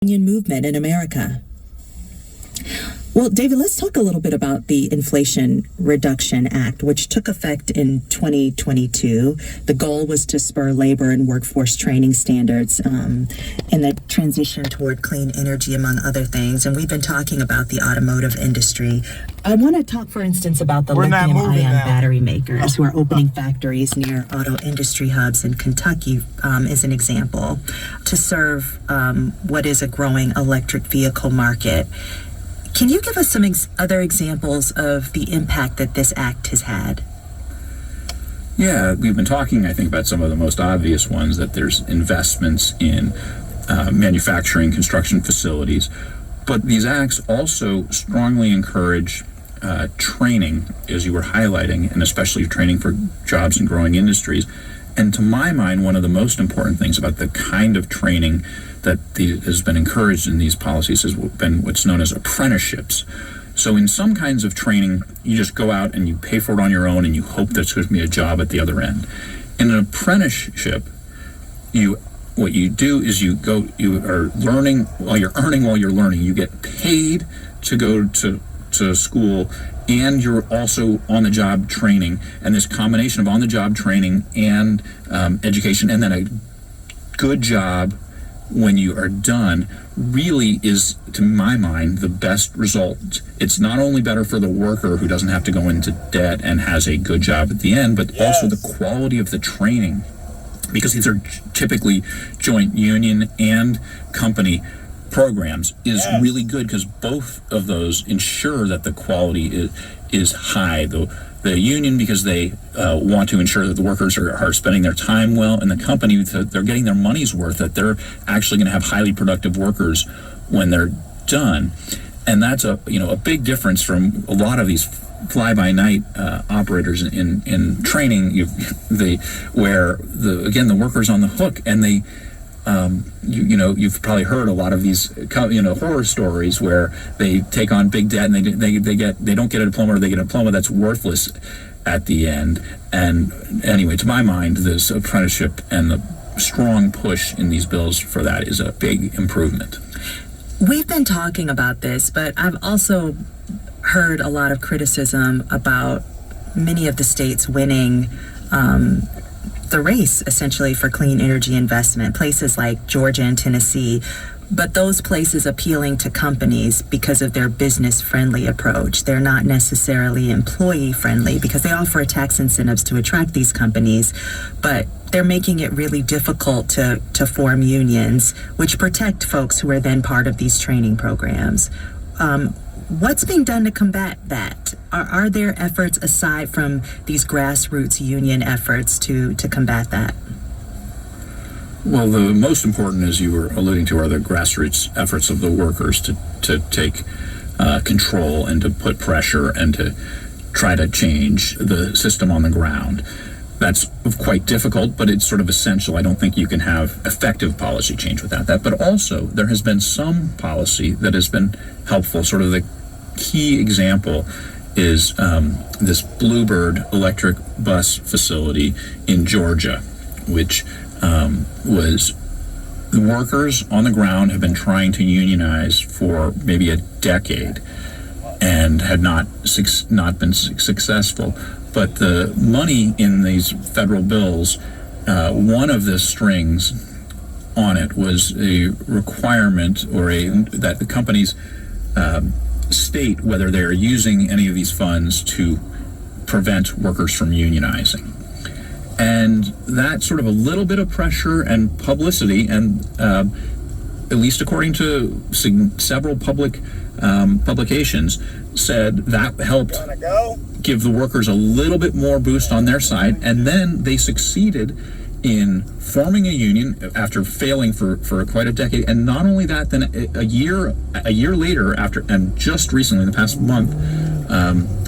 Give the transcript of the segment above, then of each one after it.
union movement in America. Well, David, let's talk a little bit about the Inflation Reduction Act, which took effect in 2022. The goal was to spur labor and workforce training standards in the transition toward clean energy, among other things. And we've been talking about the automotive industry. I want to talk, for instance, about the lithium-ion battery makers who are opening factories near auto industry hubs in Kentucky, as an example, to serve what is a growing electric vehicle market. Can you give us some other examples of the impact that this act has had? Yeah, we've been talking, I think, about some of the most obvious ones, that there's investments in manufacturing, construction facilities. But these acts also strongly encourage training, as you were highlighting, and especially training for jobs in growing industries. And to my mind, one of the most important things about the kind of training that has been encouraged in these policies has been what's known as apprenticeships. So in some kinds of training, you just go out and you pay for it on your own and you hope there's going to be a job at the other end. In an apprenticeship, what you do is you are learning while you're earning while you're learning. You get paid to go to school, and you're also on-the-job training. And this combination of on-the-job training and education, and then a good job when you are done, really is, to my mind, the best result. It's not only better for the worker who doesn't have to go into debt and has a good job at the end, but also the quality of the training, because these are typically joint union and company programs, is really good, because both of those ensure that the quality is high. The union, because they want to ensure that the workers are spending their time well, and the company, they're getting their money's worth, that they're actually going to have highly productive workers when they're done. And that's a big difference from a lot of these fly-by-night operators in training, where the worker's on the hook, and they you've probably heard a lot of these horror stories where they take on big debt and they don't get a diploma, or they get a diploma that's worthless at the end. And anyway, to my mind, this apprenticeship and the strong push in these bills for that is a big improvement. We've been talking about this, but I've also heard a lot of criticism about many of the states winning the race, essentially, for clean energy investment, places like Georgia and Tennessee, but those places appealing to companies because of their business-friendly approach. They're not necessarily employee-friendly, because they offer tax incentives to attract these companies, but they're making it really difficult to form unions, which protect folks who are then part of these training programs. What's being done to combat that? Are there efforts aside from these grassroots union efforts to combat that? Well, the most important, as you were alluding to, are the grassroots efforts of the workers to take control and to put pressure and to try to change the system on the ground. That's quite difficult, but it's sort of essential. I don't think you can have effective policy change without that. But also, there has been some policy that has been helpful. Sort of the key example is this Bluebird electric bus facility in Georgia, which was the workers on the ground have been trying to unionize for maybe a decade and had not been successful. But the money in these federal bills, one of the strings on it was a requirement that the companies state whether they're using any of these funds to prevent workers from unionizing. And that sort of a little bit of pressure and publicity, and at least according to several public publications, said that helped give the workers a little bit more boost on their side. And then they succeeded in forming a union after failing for quite a decade. And not only that, then a year later, after, and just recently, in the past month,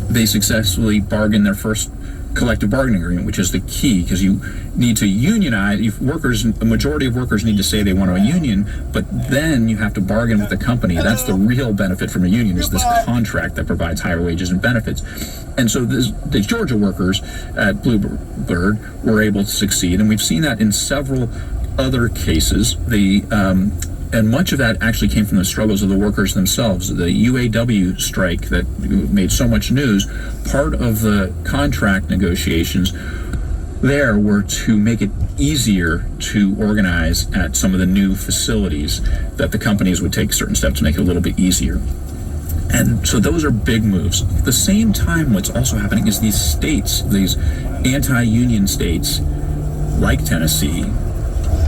they successfully bargained their first collective bargaining agreement, which is the key, because you need to unionize. A majority of workers need to say they want a union, but then you have to bargain with the company. That's the real benefit from a union, is this contract that provides higher wages and benefits. And so the Georgia workers at Bluebird were able to succeed, and we've seen that in several other cases. And much of that actually came from the struggles of the workers themselves. The UAW strike that made so much news, part of the contract negotiations there were to make it easier to organize at some of the new facilities, that the companies would take certain steps to make it a little bit easier. And so those are big moves. At the same time, what's also happening is these states, these anti-union states like Tennessee,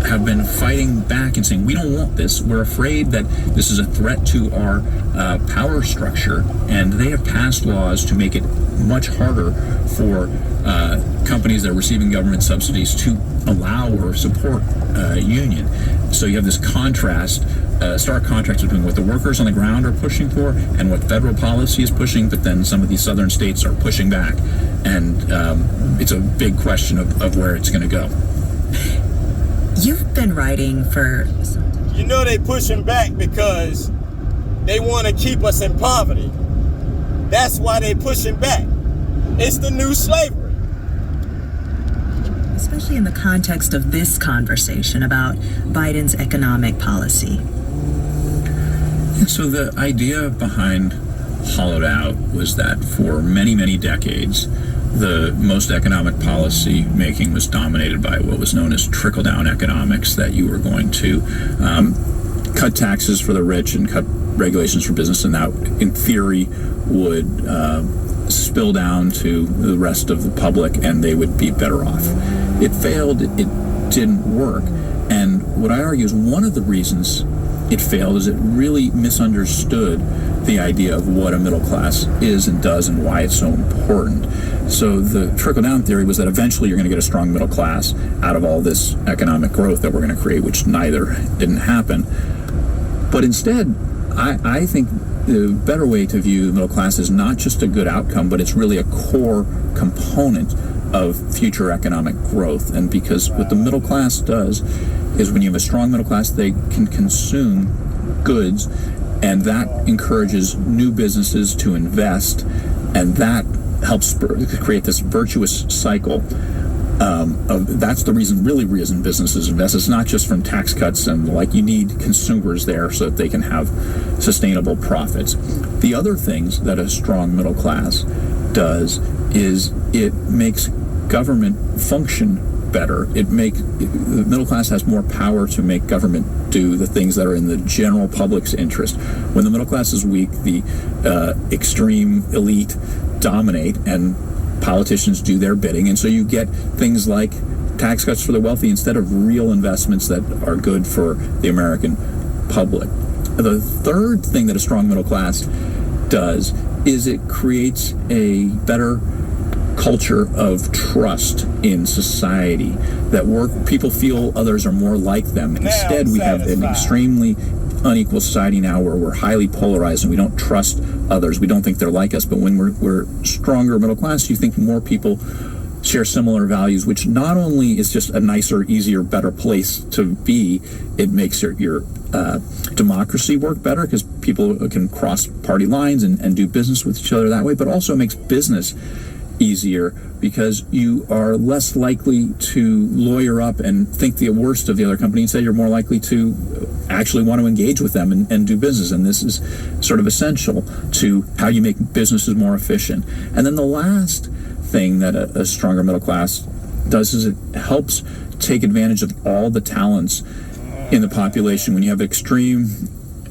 have been fighting back and saying, we don't want this. We're afraid that this is a threat to our power structure. And they have passed laws to make it much harder for companies that are receiving government subsidies to allow or support union. So you have this contrast, stark contrast between what the workers on the ground are pushing for and what federal policy is pushing, but then some of these southern states are pushing back. And it's a big question of where it's going to go. You've been writing for... You know they pushing back because they want to keep us in poverty. That's why they pushing back. It's the new slavery. Especially in the context of this conversation about Biden's economic policy. So the idea behind Hollowed Out was that for many, many decades, the most economic policy making was dominated by what was known as trickle-down economics, that you were going to cut taxes for the rich and cut regulations for business, and that, in theory, would spill down to the rest of the public and they would be better off. It failed. It didn't work. And what I argue is one of the reasons it failed is it really misunderstood the idea of what a middle class is and does and why it's so important. So the trickle-down theory was that eventually you're going to get a strong middle class out of all this economic growth that we're going to create, which neither didn't happen. But instead, I think the better way to view the middle class is not just a good outcome, but it's really a core component of future economic growth. And because what the middle class does is when you have a strong middle class, they can consume goods, and that encourages new businesses to invest, and that helps create this virtuous cycle. That's the reason businesses invest. It's not just from tax cuts and you need consumers there so that they can have sustainable profits. The other things that a strong middle class does is it makes government function better. The middle class has more power to make government do the things that are in the general public's interest. When the middle class is weak, the extreme elite dominate and politicians do their bidding, and so you get things like tax cuts for the wealthy instead of real investments that are good for the American public. The third thing that a strong middle class does is it creates a better culture of trust in society, that people feel others are more like them. Instead, we have an extremely unequal society now where we're highly polarized and we don't trust others. We don't think they're like us. But when we're stronger middle class, you think more people share similar values, which not only is just a nicer, easier, better place to be, it makes your democracy work better because people can cross party lines and do business with each other that way, but also makes business easier because you are less likely to lawyer up and think the worst of the other company. Instead, you're more likely to actually want to engage with them and do business. And this is sort of essential to how you make businesses more efficient. And then the last thing that a stronger middle class does is it helps take advantage of all the talents in the population. When you have extreme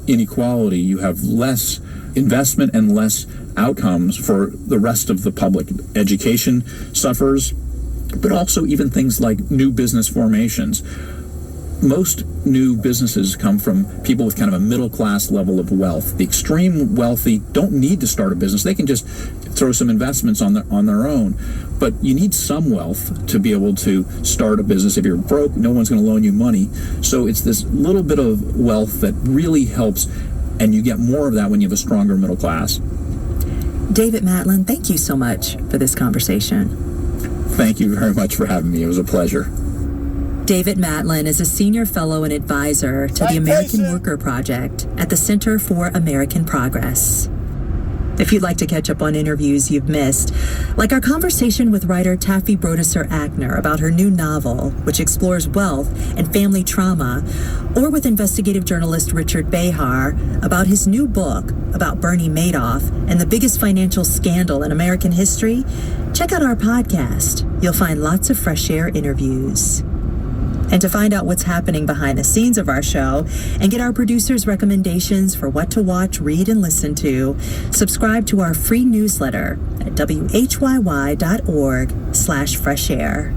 inequality, you have less investment and less outcomes for the rest of the public. Education suffers, but also even things like new business formations. Most new businesses come from people with kind of a middle class level of wealth. The extreme wealthy don't need to start a business. They can just throw some investments on their own. But you need some wealth to be able to start a business. If you're broke, no one's going to loan you money. So it's this little bit of wealth that really helps, and you get more of that when you have a stronger middle class. David Matlin, thank you so much for this conversation. Thank you very much for having me. It was a pleasure. David Matlin is a senior fellow and advisor to the American Worker Project at the Center for American Progress. If you'd like to catch up on interviews you've missed, like our conversation with writer Taffy Brodesser-Akner about her new novel, which explores wealth and family trauma, or with investigative journalist Richard Behar about his new book about Bernie Madoff and the biggest financial scandal in American history, check out our podcast. You'll find lots of fresh air interviews. And to find out what's happening behind the scenes of our show and get our producers' recommendations for what to watch, read, and listen to, subscribe to our free newsletter at whyy.org/freshair.